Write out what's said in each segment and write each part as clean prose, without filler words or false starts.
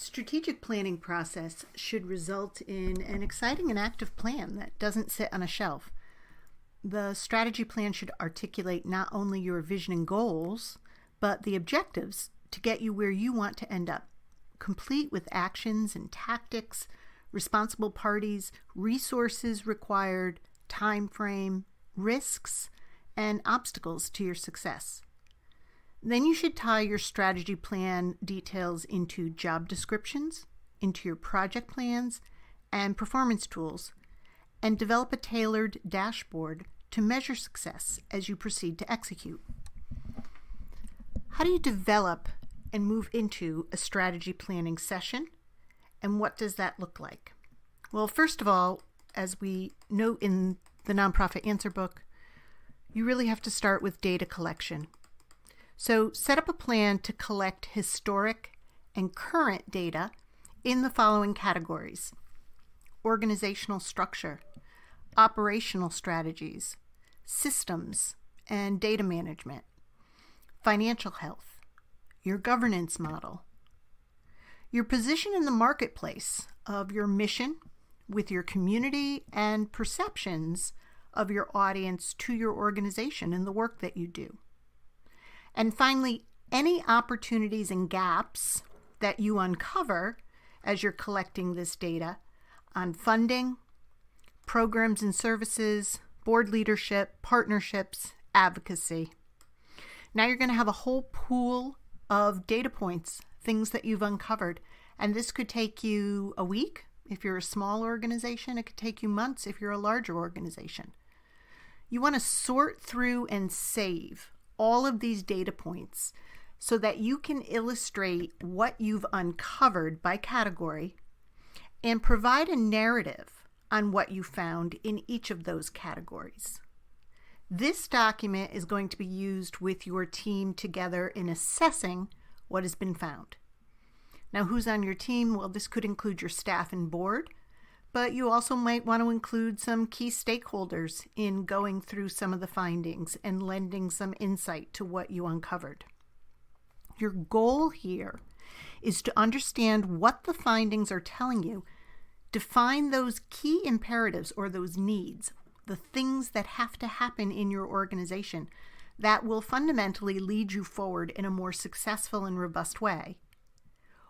strategic planning process should result in an exciting and active plan that doesn't sit on a shelf. The strategy plan should articulate not only your vision and goals, but the objectives to get you where you want to end up, complete with actions and tactics, responsible parties, resources required, time frame, risks, and obstacles to your success. Then you should tie your strategy plan details into job descriptions, into your project plans, and performance tools, and develop a tailored dashboard to measure success as you proceed to execute. How do you develop and move into a strategy planning session, and what does that look like? Well, first of all, as we note in the Nonprofit Answer Book, you really have to start with data collection. So set up a plan to collect historic and current data in the following categories: organizational structure, operational strategies, systems and data management, financial health, your governance model, your position in the marketplace of your mission with your community, and perceptions of your audience to your organization and the work that you do. And finally, any opportunities and gaps that you uncover as you're collecting this data on funding, programs and services, board leadership, partnerships, advocacy. Now you're going to have a whole pool of data points, things that you've uncovered, and this could take you a week if you're a small organization. It could take you months if you're a larger organization. You want to sort through and save all of these data points so that you can illustrate what you've uncovered by category and provide a narrative on what you found in each of those categories. This document is going to be used with your team together in assessing what has been found. Now, who's on your team? Well, this could include your staff and board, but you also might want to include some key stakeholders in going through some of the findings and lending some insight to what you uncovered. Your goal here is to understand what the findings are telling you, define those key imperatives or those needs, the things that have to happen in your organization that will fundamentally lead you forward in a more successful and robust way.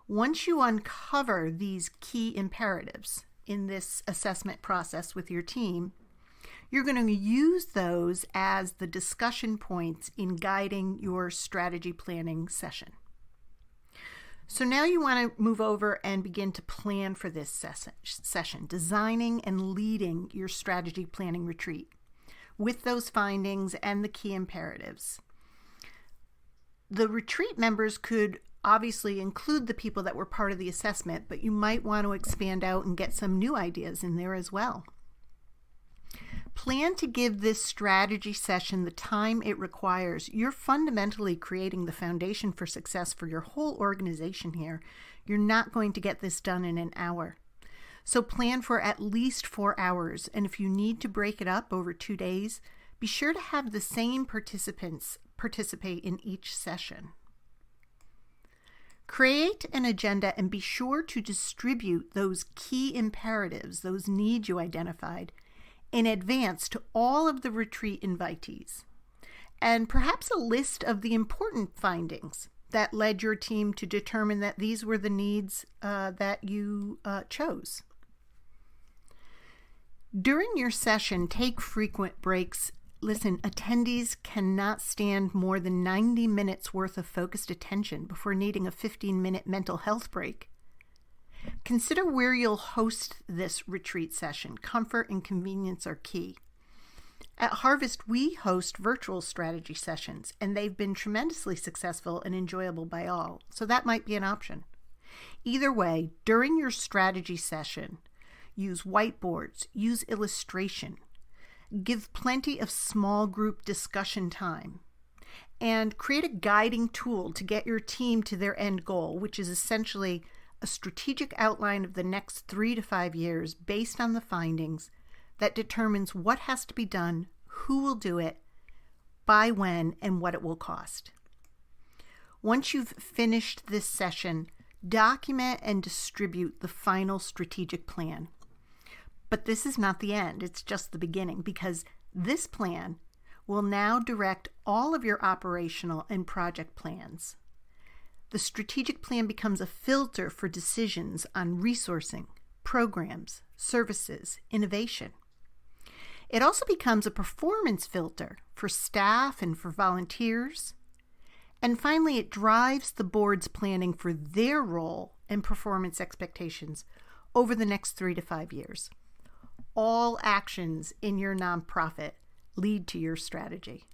Once you uncover these key imperatives in this assessment process with your team, you're going to use those as the discussion points in guiding your strategy planning session. So now you want to move over and begin to plan for this session, designing and leading your strategy planning retreat with those findings and the key imperatives. The retreat members could obviously include the people that were part of the assessment, but you might want to expand out and get some new ideas in there as well. Plan to give this strategy session the time it requires. You're fundamentally creating the foundation for success for your whole organization here. You're not going to get this done in an hour. So plan for at least 4 hours, and if you need to break it up over 2 days, be sure to have the same participants participate in each session. Create an agenda and be sure to distribute those key imperatives, those needs you identified, in advance to all of the retreat invitees, and perhaps a list of the important findings that led your team to determine that these were the needs that you chose. During your session, take frequent breaks. Listen, attendees cannot stand more than 90 minutes worth of focused attention before needing a 15-minute mental health break. Consider where you'll host this retreat session. Comfort and convenience are key. At Harvest, we host virtual strategy sessions, and they've been tremendously successful and enjoyable by all, so that might be an option. Either way, during your strategy session, use whiteboards, use illustration, give plenty of small group discussion time, and create a guiding tool to get your team to their end goal, which is essentially a strategic outline of the next 3 to 5 years based on the findings that determines what has to be done, who will do it, by when, and what it will cost. Once you've finished this session, Document and distribute the final strategic plan. But this is not the end. It's just the beginning, because this plan will now direct all of your operational and project plans. The strategic plan becomes a filter for decisions on resourcing, programs, services, innovation. It also becomes a performance filter for staff and for volunteers. And finally, it drives the board's planning for their role and performance expectations over the next 3 to 5 years. All actions in your nonprofit lead to your strategy.